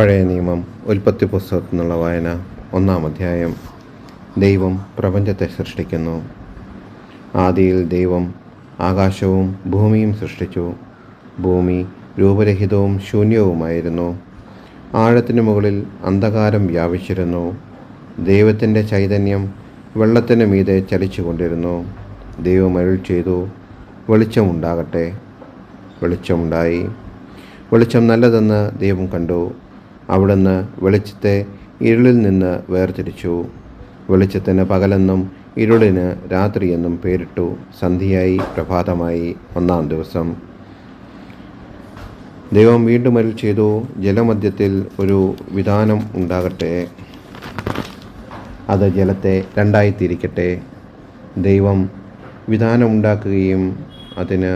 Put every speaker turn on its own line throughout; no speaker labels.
പഴയ നിയമം ഉൽപ്പത്തി പുസ്തകത്തിൽ നിന്നുള്ള വായന 1-ാം അധ്യായം. ദൈവം പ്രപഞ്ചത്തെ സൃഷ്ടിക്കുന്നു. ആദിയിൽ ദൈവം ആകാശവും ഭൂമിയും സൃഷ്ടിച്ചു. ഭൂമി രൂപരഹിതവും ശൂന്യവുമായിരുന്നു. ആഴത്തിന് മുകളിൽ അന്ധകാരം വ്യാപിച്ചിരുന്നു. ദൈവത്തിൻ്റെ ചൈതന്യം വെള്ളത്തിന് മീതെ ചലിച്ചുകൊണ്ടിരുന്നു. ദൈവം അരുൾ ചെയ്തു, വെളിച്ചമുണ്ടാകട്ടെ. വെളിച്ചമുണ്ടായി. വെളിച്ചം നല്ലതെന്ന് ദൈവം കണ്ടു. അവിടുന്ന് വെളിച്ചത്തെ ഇരുളിൽ നിന്ന് വേർതിരിച്ചു. വെളിച്ചത്തിന് പകലെന്നും ഇരുളിന് രാത്രിയെന്നും പേരിട്ടു. സന്ധ്യയായി, പ്രഭാതമായി, 1-ാം ദിവസം. ദൈവം വീണ്ടും അരുൾ ചെയ്തു, ജലമധ്യത്തിൽ ഒരു വിതാനം ഉണ്ടാകട്ടെ. അത് ജലത്തെ രണ്ടായി തിരിക്കട്ടെ. ദൈവം വിതാനമുണ്ടാക്കുകയും അതിന്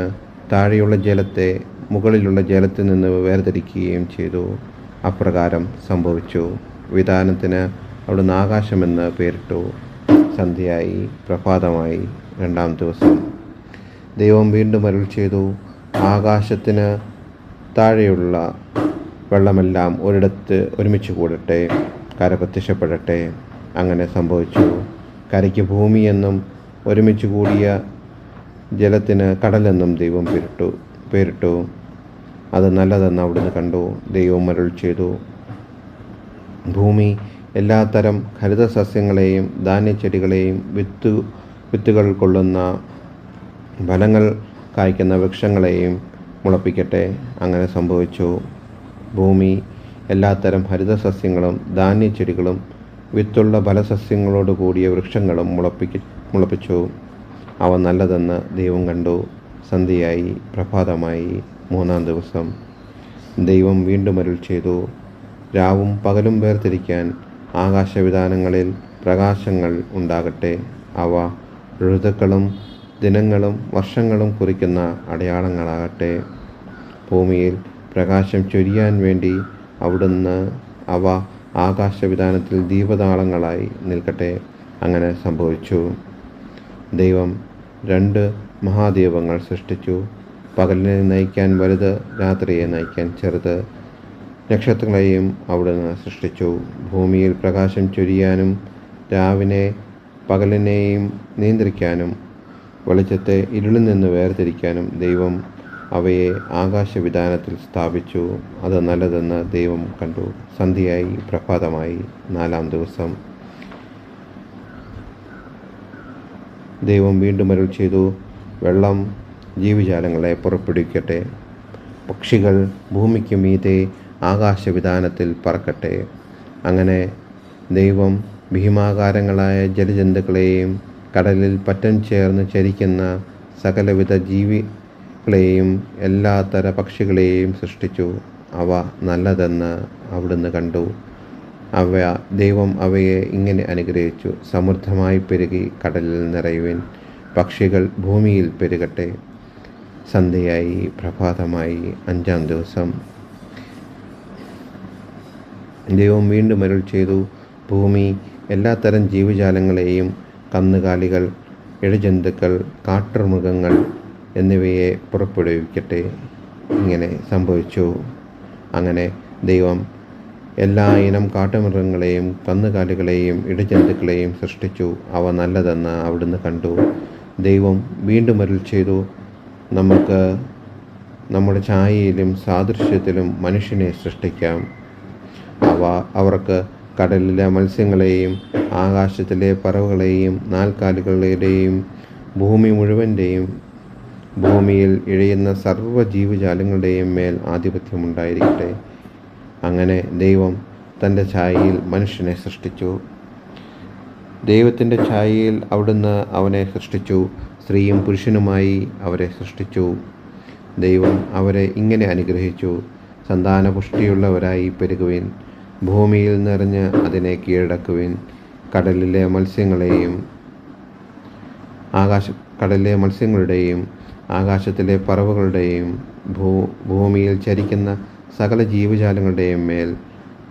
താഴെയുള്ള ജലത്തെ മുകളിലുള്ള ജലത്തിൽ നിന്ന് വേർതിരിക്കുകയും ചെയ്തു. അപ്രകാരം സംഭവിച്ചു. വിതാനത്തിന് അവിടുന്ന് ആകാശമെന്ന് പേരിട്ടു. സന്ധ്യയായി, പ്രഭാതമായി, 2-ാം ദിവസം. ദൈവം വീണ്ടും അരുൾ ചെയ്തു, ആകാശത്തിന് താഴെയുള്ള വെള്ളമെല്ലാം ഒരിടത്ത് ഒരുമിച്ച് കൂടട്ടെ. കര പ്രത്യക്ഷപ്പെടട്ടെ. അങ്ങനെ സംഭവിച്ചു. കരയ്ക്ക് ഭൂമിയെന്നും ഒരുമിച്ച് കൂടിയ ജലത്തിന് കടലെന്നും ദൈവം പേരിട്ടു. അത് നല്ലതെന്ന് അവിടുന്ന് കണ്ടു. ദൈവം അരുൾ ചെയ്തു, ഭൂമി എല്ലാത്തരം ഹരിതസസ്യങ്ങളെയും ധാന്യച്ചെടികളെയും വിത്തുകൾ കൊള്ളുന്ന ഫലങ്ങൾ കായ്ക്കുന്ന വൃക്ഷങ്ങളെയും മുളപ്പിക്കട്ടെ. അങ്ങനെ സംഭവിച്ചു. ഭൂമി എല്ലാത്തരം ഹരിതസസ്യങ്ങളും ധാന്യച്ചെടികളും വിത്തുള്ള ഫലസസ്യങ്ങളോട് കൂടിയ വൃക്ഷങ്ങളും മുളപ്പിച്ചു. അവ നല്ലതെന്ന് ദൈവം കണ്ടു. സന്ധ്യയായി, പ്രഭാതമായി, 3-ാം ദിവസം. ദൈവം വീണ്ടും അരുൾ ചെയ്തു, രാവും പകലും വേർതിരിക്കാൻ ആകാശവിതാനങ്ങളിൽ പ്രകാശങ്ങൾ ഉണ്ടാകട്ടെ. അവ ഋതുക്കളും ദിനങ്ങളും വർഷങ്ങളും കുറിക്കുന്ന അടയാളങ്ങളാകട്ടെ. ഭൂമിയിൽ പ്രകാശം ചൊരിയാൻ വേണ്ടി അവിടുന്ന് അവ ആകാശവിതാനത്തിൽ ദീപനാളങ്ങളായി നിൽക്കട്ടെ. അങ്ങനെ സംഭവിച്ചു. ദൈവം 2 മഹാദീപങ്ങൾ സൃഷ്ടിച്ചു. പകലിനെ നയിക്കാൻ വലുത്, രാത്രിയെ നയിക്കാൻ ചെറുത്. നക്ഷത്രങ്ങളെയും അവിടുന്ന് സൃഷ്ടിച്ചു. ഭൂമിയിൽ പ്രകാശം ചൊരിയാനും രാവിനെ പകലിനെയും നിയന്ത്രിക്കാനും വെളിച്ചത്തെ ഇരുളിൽ നിന്ന് വേർതിരിക്കാനും ദൈവം അവയെ ആകാശവിതാനത്തിൽ സ്ഥാപിച്ചു. അത് നല്ലതെന്ന് ദൈവം കണ്ടു. സന്ധ്യയായി, പ്രഭാതമായി, 4-ാം ദിവസം. ദൈവം വീണ്ടും അരുൾ ചെയ്തു, വെള്ളം ജീവജാലങ്ങളെ പുറപ്പെടുവിക്കട്ടെ. പക്ഷികൾ ഭൂമിക്ക് മീതെ ആകാശവിതാനത്തിൽ പറക്കട്ടെ. അങ്ങനെ ദൈവം ഭീമാകാരങ്ങളായ ജലജന്തുക്കളെയും കടലിൽ പറ്റം ചേർന്ന് ചരിക്കുന്ന സകലവിധ ജീവികളെയും എല്ലാത്തര പക്ഷികളെയും സൃഷ്ടിച്ചു. അവ നല്ലതെന്ന് അവിടുന്ന് കണ്ടു. ദൈവം അവയെ ഇങ്ങനെ അനുഗ്രഹിച്ചു, സമൃദ്ധമായി പെരുകി കടലിൽ നിറയുവിൻ. പക്ഷികൾ ഭൂമിയിൽ പെരുകട്ടെ. സന്ധ്യയായി, പ്രഭാതമായി, 5-ാം ദിവസം. ദൈവം വീണ്ടും അരുൾ ചെയ്തു, ഭൂമി എല്ലാത്തരം ജീവജാലങ്ങളെയും കന്നുകാലികൾ, ഇഴജന്തുക്കൾ, കാട്ടുമൃഗങ്ങൾ എന്നിവയെ പുറപ്പെടുവിക്കട്ടെ. ഇങ്ങനെ സംഭവിച്ചു. അങ്ങനെ ദൈവം എല്ലാ ഇനം കാട്ടുമൃഗങ്ങളെയും കന്നുകാലികളെയും ഇടജന്തുക്കളെയും സൃഷ്ടിച്ചു. അവ നല്ലതെന്ന് അവിടുന്ന് കണ്ടു. ദൈവം വീണ്ടും അരുൾ ചെയ്തു, നമുക്ക് നമ്മുടെ ഛായയിലും സാദൃശ്യത്തിലും മനുഷ്യനെ സൃഷ്ടിക്കാം. അവർക്ക് കടലിലെ മത്സ്യങ്ങളെയും ആകാശത്തിലെ പറവകളെയും നാൽക്കാലികളുടെയും ഭൂമി മുഴുവൻ്റെയും ഭൂമിയിൽ ഇഴയുന്ന സർവ്വ ജീവജാലങ്ങളുടെയും മേൽ ആധിപത്യമുണ്ടായിരിക്കട്ടെ. അങ്ങനെ ദൈവം തൻ്റെ ഛായയിൽ മനുഷ്യനെ സൃഷ്ടിച്ചു. ദൈവത്തിൻ്റെ ഛായയിൽ അവിടുന്ന് അവനെ സൃഷ്ടിച്ചു. സ്ത്രീയും പുരുഷനുമായി അവരെ സൃഷ്ടിച്ചു. ദൈവം അവരെ ഇങ്ങനെ അനുഗ്രഹിച്ചു, സന്താനപുഷ്ടിയുള്ളവരായി പെരുകുവിൻ. ഭൂമിയിൽ നിറഞ്ഞ് അതിനെ കീഴടക്കുവിൻ. കടലിലെ മത്സ്യങ്ങളുടെയും ആകാശത്തിലെ പറവകളുടെയും ഭൂമിയിൽ ചരിക്കുന്ന സകല ജീവജാലങ്ങളുടെയും മേൽ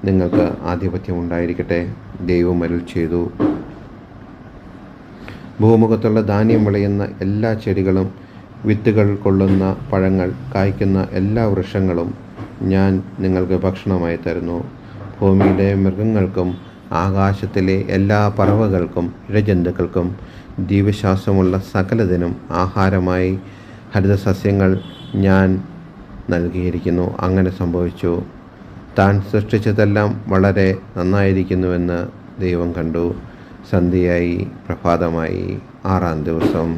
നിങ്ങൾക്ക് ആധിപത്യം ഉണ്ടായിരിക്കട്ടെ. ദൈവം അരുൾ ചെയ്തു, ഭൂമുഖത്തുള്ള ധാന്യം വിളയുന്ന എല്ലാ ചെടികളും വിത്തുകൾ കൊള്ളുന്ന പഴങ്ങൾ കായ്ക്കുന്ന എല്ലാ വൃക്ഷങ്ങളും ഞാൻ നിങ്ങൾക്ക് ഭക്ഷണമായി തരുന്നു. ഭൂമിയിലെ മൃഗങ്ങൾക്കും ആകാശത്തിലെ എല്ലാ പറവകൾക്കും ഇഴജന്തുക്കൾക്കും ജീവശ്വാസമുള്ള സകലതിനും ആഹാരമായി ഹരിതസസ്യങ്ങൾ ഞാൻ നൽകിയിരിക്കുന്നു. അങ്ങനെ സംഭവിച്ചു. താൻ സൃഷ്ടിച്ചതെല്ലാം വളരെ നന്നായിരിക്കുന്നുവെന്ന് ദൈവം കണ്ടു. സന്ധ്യയായി, പ്രഭാതമായി, 6-ാം ദിവസം.